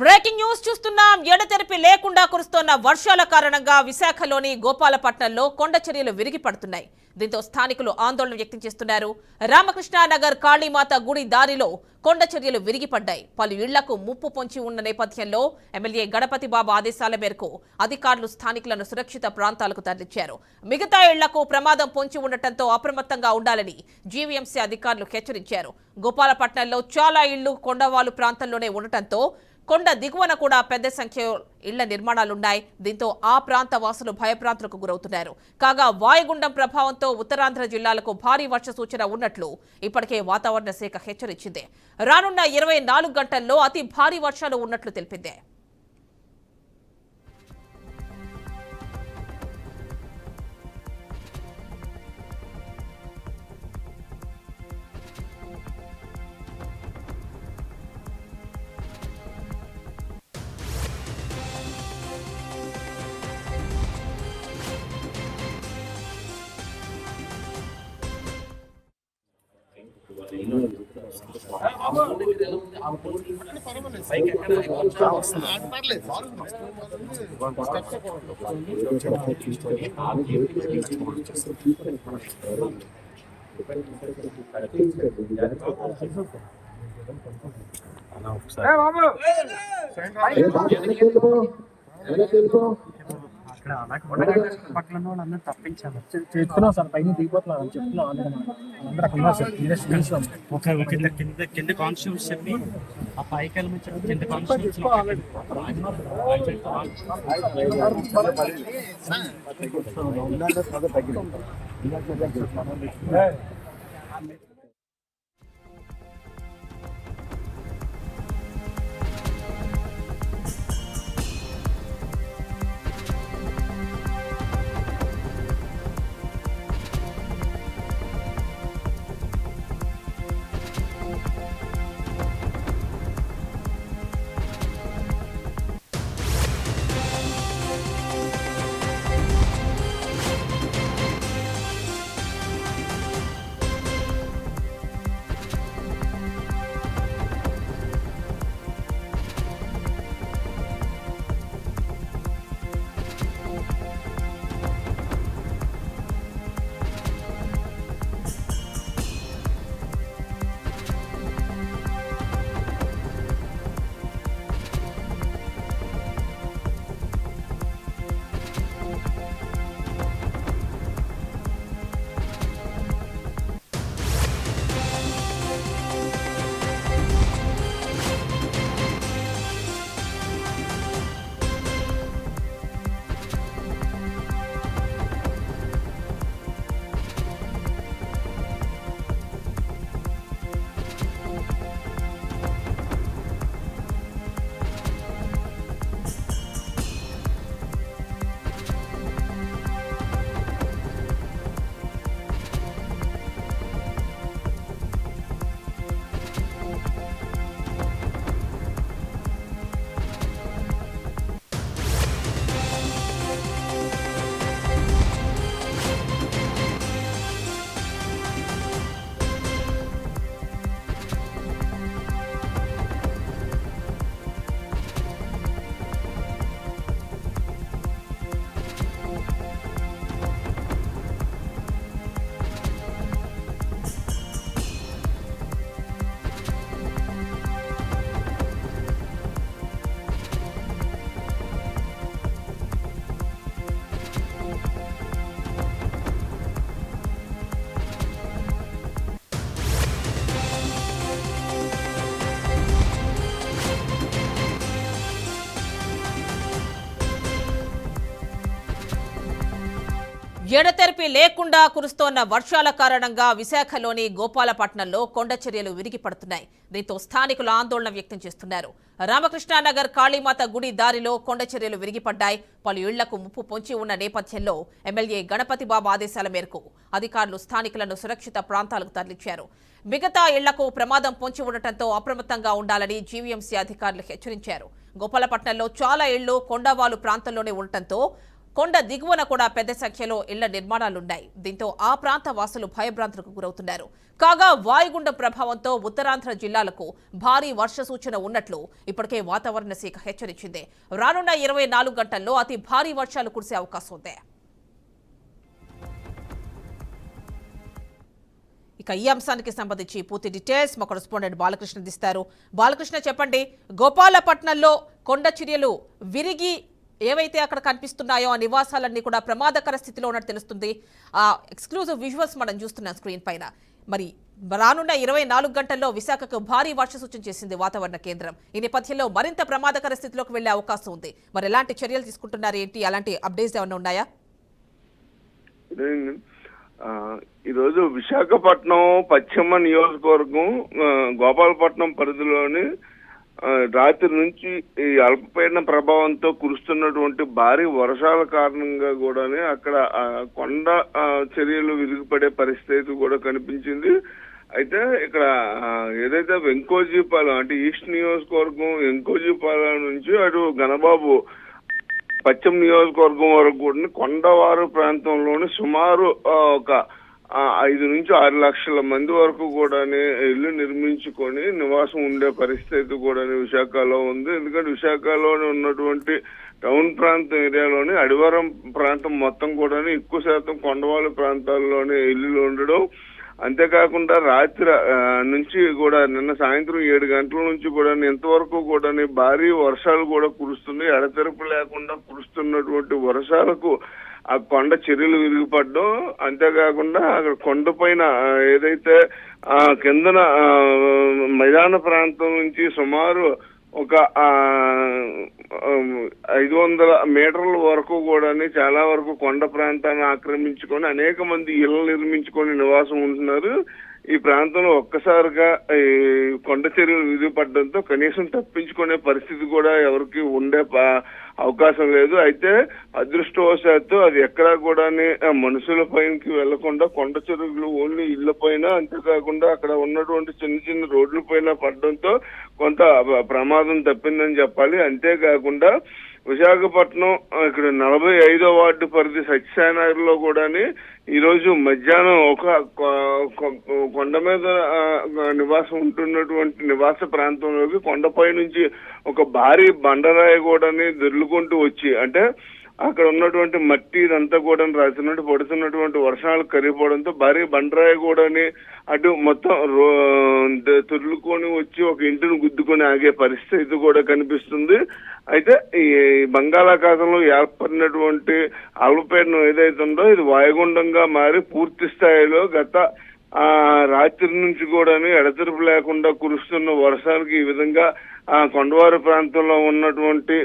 Breaking news చూస్తున్నాం. ఎడతెరిపి లేకుండా కురుస్తున్న వర్షాల కారణంగా విశాఖలోని గోపాలపట్నంలో కొండ చర్యలు విరిగి పడుతున్నాయి. దీంతో స్థానికులు ఆందోళన వ్యక్తం చేస్తున్నారు. రామకృష్ణానగర్ కాళీమాత గుడి దారిలో కొండ చర్యలు విరిగిపడ్డాయి. పలు ఇళ్లకు ముప్పు పొంచి ఉన్న నేపథ్యంలో ఎమ్మెల్యే గణపతి బాబు ఆదేశాల మేరకు అధికారులు స్థానికులను సురక్షిత ప్రాంతాలకు తరలించారు. మిగతా ఇళ్లకు ప్రమాదం పొంచి ఉండటంతో అప్రమత్తంగా ఉండాలని జీవీఎంసీ అధికారులు హెచ్చరించారు. గోపాలపట్నంలో చాలా ఇళ్లు కొండవాలు ప్రాంతంలోనే ఉండటంతో కొండ దిగువన కూడా పెద్ద సంఖ్యలో ఇళ్ల నిర్మాణాలున్నాయి. దీంతో ఆ ప్రాంత వాసులు భయభ్రాంతులకు గురవుతున్నారు. కాగా వాయుగుండం ప్రభావంతో ఉత్తరాంధ్ర జిల్లాలకు భారీ వర్ష సూచన ఉన్నట్లు ఇప్పటికే వాతావరణ శాఖ హెచ్చరించింది. రానున్న 24 గంటల్లో అతి భారీ వర్షాలు ఉన్నట్లు తెలిపింది. పక్కన వాళ్ళందరూ తప్పించాము చెప్తున్నాం సార్. పైన దిగిపోతున్నాం అని చెప్తున్నాం. అందరూ అక్కడ ఉన్నారు సార్. కింద కాన్స్టిట్యూన్స్ చెప్పి ఆ పైకి వెళ్ళి కింద కాన్స్టిట్యూన్స్ ఎడతెరిపి లేకుండా కురుస్తోన్న వర్షాల కారణంగా విశాఖలోని గోపాలపట్నంలో కొండ చర్యలు విరిగి పడుతున్నాయి. దీంతో స్థానికులు ఆందోళన వ్యక్తం చేస్తున్నారు. రామకృష్ణానగర్ కాళీమాత గుడి దారిలో కొండ చర్యలు విరిగిపడ్డాయి. పలు ఇళ్లకు ముప్పు పొంచి ఉన్న నేపథ్యంలో ఎమ్మెల్యే గణపతి బాబు ఆదేశాల మేరకు అధికారులు స్థానికులను సురక్షిత ప్రాంతాలకు తరలించారు. మిగతా ఇళ్లకు ప్రమాదం పొంచి ఉండటంతో అప్రమత్తంగా ఉండాలని జీవీఎంసీ అధికారులు హెచ్చరించారు. గోపాలపట్నంలో చాలా ఇళ్లు కొండవాలు ప్రాంతంలోనే ఉండటంతో కొండ దిగువన కూడా పెద్ద సంఖ్యలో ఇళ్ల నిర్మాణాలున్నాయి. దీంతో ఆ ప్రాంత వాసులు భయభ్రాంతులకు గురవుతున్నారు. కాగా వాయుగుండం ప్రభావంతో ఉత్తరాంధ్ర జిల్లాలకు భారీ వర్ష సూచన ఉన్నట్లు ఇప్పటికే వాతావరణ శాఖ హెచ్చరించింది. రానున్న 24 గంటల్లో అతి భారీ వర్షాలు కురిసే అవకాశం ఉంది. ఇక ఈ అంశానికి సంబంధించి పూర్తి డీటెయిల్స్ మా కరెస్పాండెంట్ బాలకృష్ణ అందిస్తారు. బాలకృష్ణ, చెప్పండి, గోపాలపట్నంలో కొండ చర్యలు విరిగి ఏవైతే అక్కడ కనిపిస్తున్నాయో ఆ నివాసాలన్నీ కూడా ప్రమాదకర స్థితిలో ఉన్నట్టు తెలుస్తుంది. ఆ ఎక్స్క్లూజివ్ విజువల్స్ మనం చూస్తున్నాం స్క్రీన్ పైన. మరి రానున్న 24 గంటల్లో విశాఖకు భారీ వర్ష సూచన చేసింది వాతావరణ కేంద్రం. ఈ నేపథ్యంలో మరింత ప్రమాదకర స్థితిలోకి వెళ్లే అవకాశం ఉంది. మరి ఎలాంటి చర్యలు తీసుకుంటున్నారు ఏంటి? అలాంటి అప్డేట్స్ ఏమైనా ఉన్నాయా? ఈరోజు విశాఖపట్నం పశ్చిమ నియోజకవర్గం గోపాలపట్నం పరిధిలోని రాత్రి నుంచి ఈ అల్పపీడన ప్రభావంతో కురుస్తున్నటువంటి భారీ వర్షాల కారణంగా కూడా అక్కడ కొండ చర్యలు విరిగిపడే పరిస్థితి కూడా కనిపించింది. అయితే ఇక్కడ ఏదైతే వెంకోజీపాలెం అంటే ఈస్ట్ నియోజకవర్గం వెంకోజీపాలెం నుంచి అటు గణబాబు పశ్చిమ నియోజకవర్గం వరకు కూడా కొండవారు ప్రాంతంలోని సుమారు ఒక 5 నుంచి 6 లక్షల మంది వరకు కూడా ఇల్లు నిర్మించుకొని నివాసం ఉండే పరిస్థితి కూడా విశాఖలో ఉంది. ఎందుకంటే విశాఖలోనే ఉన్నటువంటి టౌన్ ప్రాంతం ఏరియాలోని అడివారం ప్రాంతం మొత్తం కూడా ఎక్కువ శాతం కొండవాళ్ళ ప్రాంతాల్లోనే ఇల్లులు ఉండడం, అంతేకాకుండా రాత్రి నుంచి కూడా నిన్న సాయంత్రం 7 గంటల నుంచి కూడా ఇంతవరకు కూడా భారీ వర్షాలు కూడా కురుస్తున్నాయి. ఎడతెరపు లేకుండా కురుస్తున్నటువంటి వర్షాలకు ఆ కొండ చర్యలు విరిగిపడడం, అంతేకాకుండా అక్కడ కొండ పైన ఏదైతే కిందన మైదాన ప్రాంతం నుంచి సుమారు ఒక 500 మీటర్ల వరకు కూడా చాలా వరకు కొండ ప్రాంతాన్ని ఆక్రమించుకొని అనేక మంది ఇళ్లు నిర్మించుకొని నివాసం ఉంటున్నారు. ఈ ప్రాంతంలో ఒక్కసారిగా ఈ కొండ చర్యలు విధిపడడంతో కనీసం తప్పించుకునే పరిస్థితి కూడా ఎవరికి ఉండే అవకాశం లేదు. అయితే అదృష్టవశాత్తు అది ఎక్కడా కూడా మనుషుల పైనకి వెళ్లకుండా కొండ చర్యలు ఓన్లీ ఇళ్ల పైన, అంతేకాకుండా అక్కడ ఉన్నటువంటి చిన్న చిన్న రోడ్ల పైన పడడంతో కొంత ప్రమాదం తప్పిందని చెప్పాలి. అంతేకాకుండా విశాఖపట్నం ఇక్కడ 45వ వార్డు పరిధి సత్యసాయినగర్ లో కూడా ఈ రోజు మధ్యాహ్నం ఒక కొండ మీద నివాసం ఉంటున్నటువంటి నివాస ప్రాంతంలోకి కొండపై నుంచి ఒక భారీ బండరాయి కూడా దొర్లుకుంటూ వచ్చి, అంటే అక్కడ ఉన్నటువంటి మట్టి ఇదంతా కూడా రాసినట్టు పడుతున్నటువంటి వర్షాలు కరిగిపోవడంతో భారీ బండరాయి కూడా అటు మొత్తం తుర్లుకొని వచ్చి ఒక ఇంటిని గుద్దుకొని ఆగే పరిస్థితి కూడా కనిపిస్తుంది. అయితే ఈ బంగాళాఖాతంలో ఏర్పడినటువంటి అల్పపీడనం ఏదైతే ఉందో ఇది వాయుగుండంగా మారి పూర్తి స్థాయిలో గత రాత్రి నుంచి కూడా ఎడతెరపు లేకుండా కురుస్తున్న వర్షానికి ఈ విధంగా కొండవారు ప్రాంతంలో ఉన్నటువంటి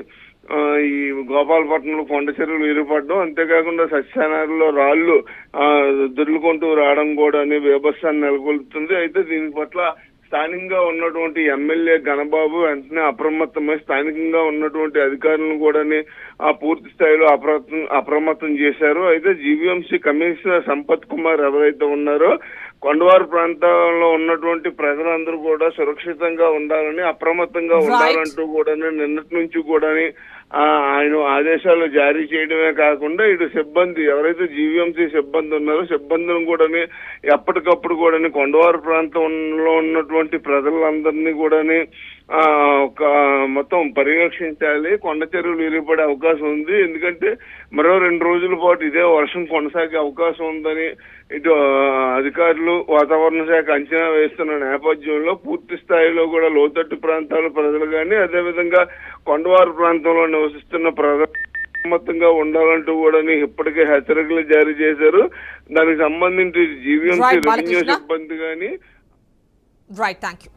ఈ గోపాలపట్నంలో కొండ చర్యలు విరిగిపడడం, అంతేకాకుండా సత్యసాయినగర్లో రాళ్లు దొర్లుకుంటూ రావడం కూడా బీభత్సాన్ని నెలకొల్పుతుంది. అయితే దీని పట్ల స్థానికంగా ఉన్నటువంటి ఎమ్మెల్యే గణబాబు వెంటనే అప్రమత్తమై స్థానికంగా ఉన్నటువంటి అధికారులను కూడా పూర్తి స్థాయిలో అప్రమత్తం చేశారు. అయితే జీవీఎంసీ కమిషనర్ సంపత్ కుమార్ ఎవరైతే ఉన్నారో కొండవారు ప్రాంతంలో ఉన్నటువంటి ప్రజలందరూ కూడా సురక్షితంగా ఉండాలని, అప్రమత్తంగా ఉండాలంటూ కూడా నిన్నటి నుంచి కూడా ఆయన ఆదేశాలు జారీ చేయడమే కాకుండా ఇటు సిబ్బంది ఎవరైతే జీవీఎంసీ సిబ్బంది ఉన్నారో సిబ్బందిని కూడా ఎప్పటికప్పుడు కూడా కొండవారు ప్రాంతంలో ఉన్నటువంటి ప్రజలందరినీ కూడా ఒక మొత్తం పరిరక్షించాలి. కొండ చర్యలు విరిగిపడే అవకాశం ఉంది. ఎందుకంటే మరో 2 రోజుల పాటు ఇదే వర్షం కొనసాగే అవకాశం ఉందని ఇటు అధికారులు వాతావరణ శాఖ అంచనా వేస్తున్న నేపథ్యంలో పూర్తి స్థాయిలో కూడా లోతట్టు ప్రాంతాల ప్రజలు కానీ అదేవిధంగా కొండవారు ప్రాంతంలో నివసిస్తున్న ప్రజలు అప్రమత్తంగా ఉండాలంటూ కూడా ఇప్పటికే హెచ్చరికలు జారీ చేశారు. దానికి సంబంధించి జీవీఎంసీ రెవెన్యూ సిబ్బంది కానీ రైట్, థాంక్యూ.